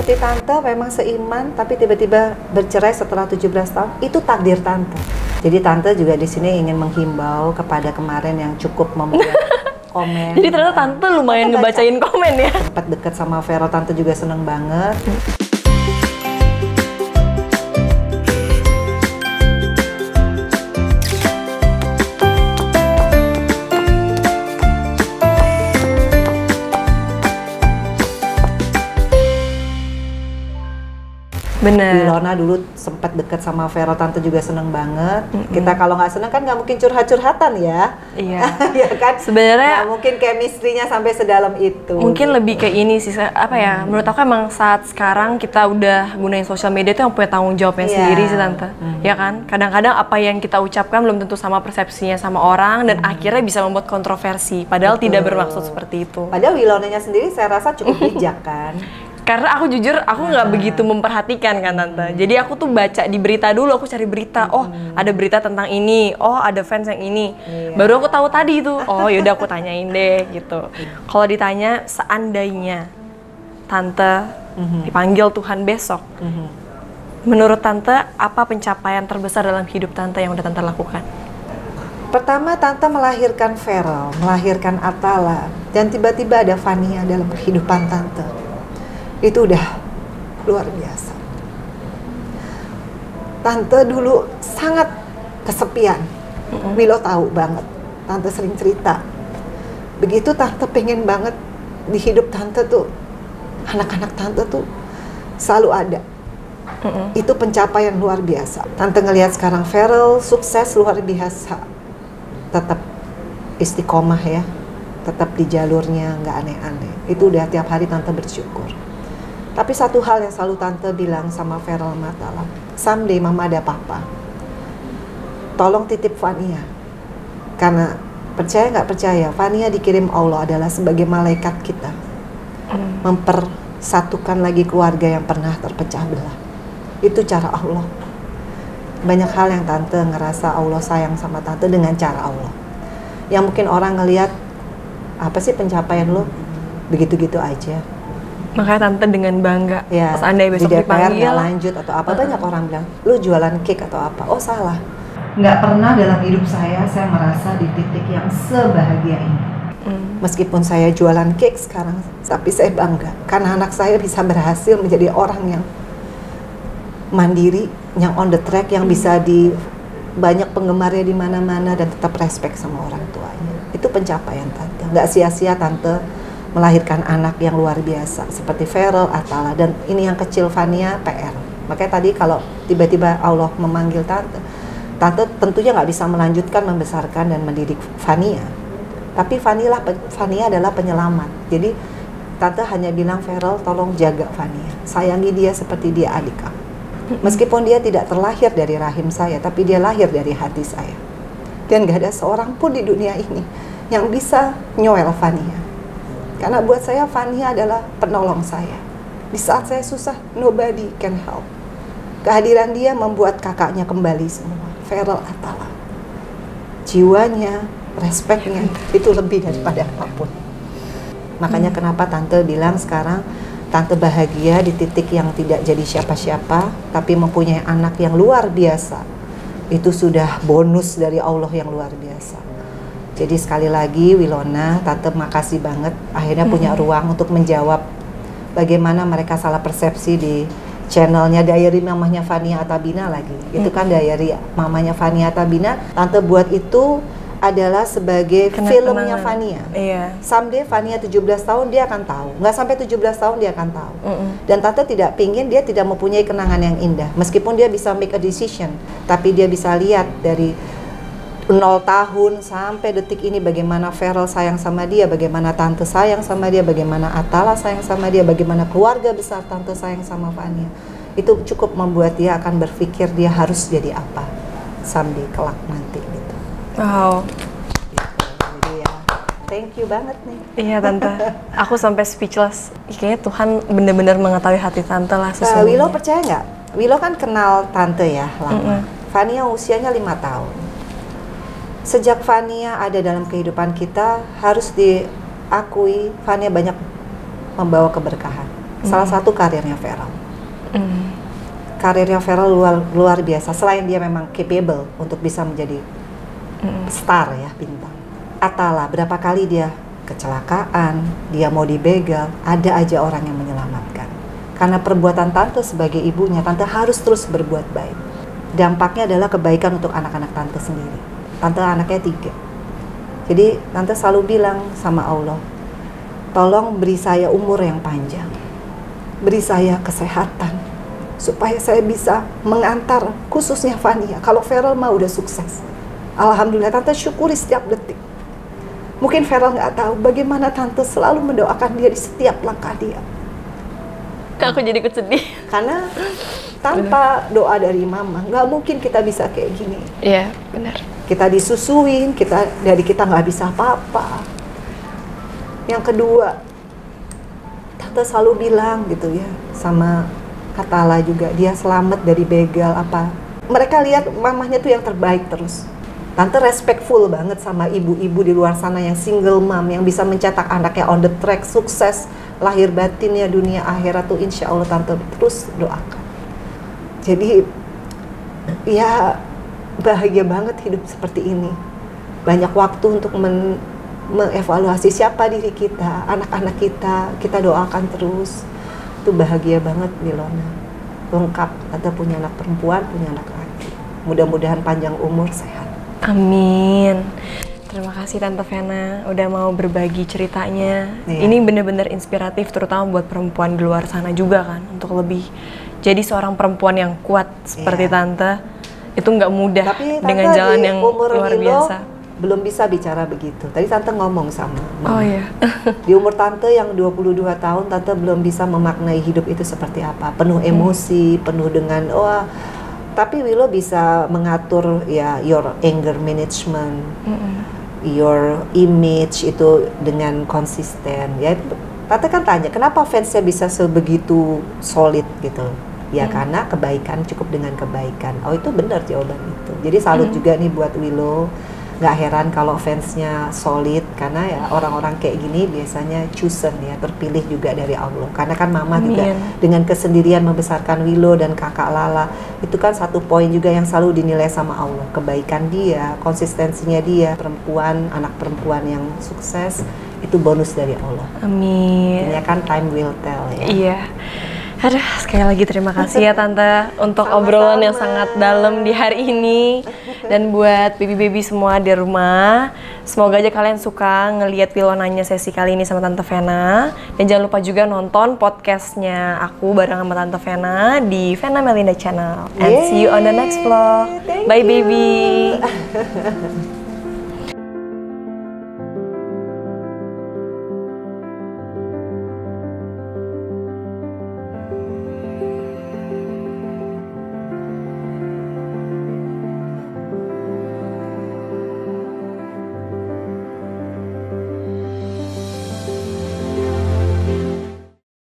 Seperti tante memang seiman, tapi tiba-tiba bercerai setelah 17 tahun, itu takdir tante. Jadi tante juga di sini ingin menghimbau kepada kemarin yang cukup membuat komen. Jadi ternyata tante lumayan ngebacain komen ya. Sempat deket sama Vero, tante juga seneng banget. Bener. Wilona dulu sempat deket sama Vero, tante juga seneng banget. Kita kalau nggak seneng kan nggak mungkin curhat-curhatan ya. Iya. Ya kan? Sebenarnya nggak mungkin chemistry-nya sampai sedalam itu. mungkin lebih ke ini sih, apa ya? Menurut aku emang saat sekarang kita udah gunain sosial media itu yang punya tanggung jawabnya sendiri sih tante. Ya kan? Kadang-kadang apa yang kita ucapkan belum tentu sama persepsinya sama orang dan akhirnya bisa membuat kontroversi. Padahal tidak bermaksud seperti itu. Padahal Wilonanya sendiri saya rasa cukup bijak kan. Karena aku jujur, aku nggak begitu memperhatikan kan tante. Jadi aku tuh baca di berita dulu, aku cari berita. Oh, ada berita tentang ini. Oh, ada fans yang ini. Baru aku tahu tadi itu. Oh, yaudah aku tanyain deh gitu. Kalau ditanya seandainya tante dipanggil Tuhan besok, menurut tante apa pencapaian terbesar dalam hidup tante yang udah tante lakukan? Pertama, tante melahirkan Vero, melahirkan Atala, dan tiba-tiba ada Fania dalam kehidupan tante. Itu udah luar biasa. Tante dulu sangat kesepian. Wilo tahu banget. Tante sering cerita. Begitu tante pengen banget di hidup tante tuh, anak-anak tante tuh selalu ada. Itu pencapaian luar biasa. Tante ngelihat sekarang Vero sukses luar biasa. Tetap istiqomah ya. Tetap di jalurnya, nggak aneh-aneh. Itu udah tiap hari tante bersyukur. Tapi satu hal yang selalu tante bilang sama Vero Matala, someday mama ada papa, tolong titip Fania. Karena percaya nggak percaya, Fania dikirim Allah adalah sebagai malaikat kita, mempersatukan lagi keluarga yang pernah terpecah belah. Itu cara Allah. Banyak hal yang tante ngerasa Allah sayang sama tante dengan cara Allah. Yang mungkin orang ngelihat, apa sih pencapaian lo? Begitu-gitu aja. Makanya tante dengan bangga, Ya, pas andai besok di DPR dipanggil nggak lanjut atau apa, banyak orang bilang, lu jualan cake atau apa. Oh salah. Nggak pernah dalam hidup saya merasa di titik yang sebahagia ini. Meskipun saya jualan cake sekarang, tapi saya bangga. Karena anak saya bisa berhasil menjadi orang yang mandiri, yang on the track, yang bisa di banyak penggemarnya di mana-mana dan tetap respect sama orang tuanya. Itu pencapaian tante. Nggak sia-sia tante melahirkan anak yang luar biasa seperti Vero, Atala, dan ini yang kecil Fania PR. Makanya tadi kalau tiba-tiba Allah memanggil tante tentunya nggak bisa melanjutkan membesarkan dan mendidik Fania. Tapi Fania adalah penyelamat. Jadi tante hanya bilang, Vero tolong jaga Fania, sayangi dia seperti dia adik kamu. Meskipun dia tidak terlahir dari rahim saya, tapi dia lahir dari hati saya. Dan nggak ada seorang pun di dunia ini yang bisa nyoel Fania. Karena buat saya Fania adalah penolong saya. Di saat saya susah, nobody can help. Kehadiran dia membuat kakaknya kembali semua. Vero, Atala. Jiwanya, respeknya, itu lebih daripada apapun. Makanya kenapa tante bilang sekarang, tante bahagia di titik yang tidak jadi siapa-siapa, tapi mempunyai anak yang luar biasa. Itu sudah bonus dari Allah yang luar biasa. Jadi sekali lagi Wilona, tante makasih banget akhirnya punya ruang untuk menjawab bagaimana mereka salah persepsi di channelnya Diary Mamanya Fania Atabina lagi. Itu kan Diary Mamanya Fania Atabina, tante buat itu adalah sebagai filmnya Fania. Iya. Someday Fania 17 tahun dia akan tahu. Nggak sampai 17 tahun dia akan tahu. Dan tante tidak pingin dia tidak mempunyai kenangan yang indah. Meskipun dia bisa make a decision, tapi dia bisa lihat dari 0 tahun sampai detik ini bagaimana Vero sayang sama dia, bagaimana tante sayang sama dia, bagaimana Atala sayang sama dia, bagaimana keluarga besar tante sayang sama Fania. Itu cukup membuat dia akan berpikir dia harus jadi apa someday kelak nanti gitu. Wow. Jadi ya, thank you banget nih. Iya tante, aku sampai speechless. Kayaknya Tuhan benar-benar mengetahui hati tante lah sesungguhnya. Willow percaya nggak? Willow kan kenal tante ya lama. Fania usianya 5 tahun. Sejak Fania ada dalam kehidupan kita, harus diakui Fania banyak membawa keberkahan. Salah satu karirnya Feral. Karirnya Feral luar biasa. Selain dia memang capable untuk bisa menjadi star ya, bintang. Atala, berapa kali dia kecelakaan, dia mau dibegal, ada aja orang yang menyelamatkan. Karena perbuatan tante sebagai ibunya, tante harus terus berbuat baik. Dampaknya adalah kebaikan untuk anak-anak tante sendiri. Tante anaknya 3. Jadi tante selalu bilang sama Allah, tolong beri saya umur yang panjang, beri saya kesehatan, supaya saya bisa mengantar khususnya Fania. Kalau Feral mah udah sukses. Alhamdulillah, tante syukuri setiap detik. Mungkin Feral nggak tahu bagaimana tante selalu mendoakan dia di setiap langkah dia. Aku jadi ikut sedih. Karena tanpa doa dari mama, nggak mungkin kita bisa kayak gini. Iya, benar. Kita disusuin, dari kita nggak bisa apa-apa. Yang kedua, tante selalu bilang gitu ya, sama Atala juga, dia selamat dari begal apa. Mereka lihat mamahnya tuh yang terbaik terus. Tante respectful banget sama ibu-ibu di luar sana yang single mom, yang bisa mencetak anaknya on the track, sukses, lahir batinnya dunia akhirat tuh insya Allah tante terus doakan. Jadi ya bahagia banget hidup seperti ini. Banyak waktu untuk mengevaluasi siapa diri kita, anak-anak kita doakan terus. Itu bahagia banget Wilona, lengkap. Tante punya anak perempuan, punya anak laki. Mudah-mudahan panjang umur, sehat. Amin. Terima kasih Tante Vena udah mau berbagi ceritanya. Ini bener-bener inspiratif, terutama buat perempuan di luar sana juga kan, untuk lebih jadi seorang perempuan yang kuat seperti Tante. Itu nggak mudah. Tapi dengan jalan yang luar biasa. Belum bisa bicara begitu. Tadi tante ngomong sama mama. Oh iya. Di umur tante yang 22 tahun, tante belum bisa memaknai hidup itu seperti apa. Penuh emosi, penuh dengan tapi Willow bisa mengatur ya your anger management, your image itu dengan konsisten. Ya, tante kan tanya, kenapa fansnya bisa sebegitu solid gitu? Ya karena kebaikan, cukup dengan kebaikan. Oh itu benar jawaban itu. Jadi salut juga nih buat Willow. Nggak heran kalau fansnya solid, karena ya orang-orang kayak gini biasanya chosen ya, terpilih juga dari Allah. Karena kan mama juga dengan kesendirian membesarkan Willow dan kakak Lala, itu kan satu poin juga yang selalu dinilai sama Allah. Kebaikan dia, konsistensinya dia, perempuan, anak perempuan yang sukses, itu bonus dari Allah. Amin. Ya kan, time will tell ya. Iya. Aduh, sekali lagi terima kasih ya Tante untuk obrolan yang sangat dalam di hari ini. Dan buat baby-baby semua di rumah, semoga aja kalian suka ngelihat Wilonanya sesi kali ini sama Tante Vena. Dan jangan lupa juga nonton podcastnya aku bareng sama Tante Vena di Vena Melinda Channel. And see you on the next vlog. Bye baby.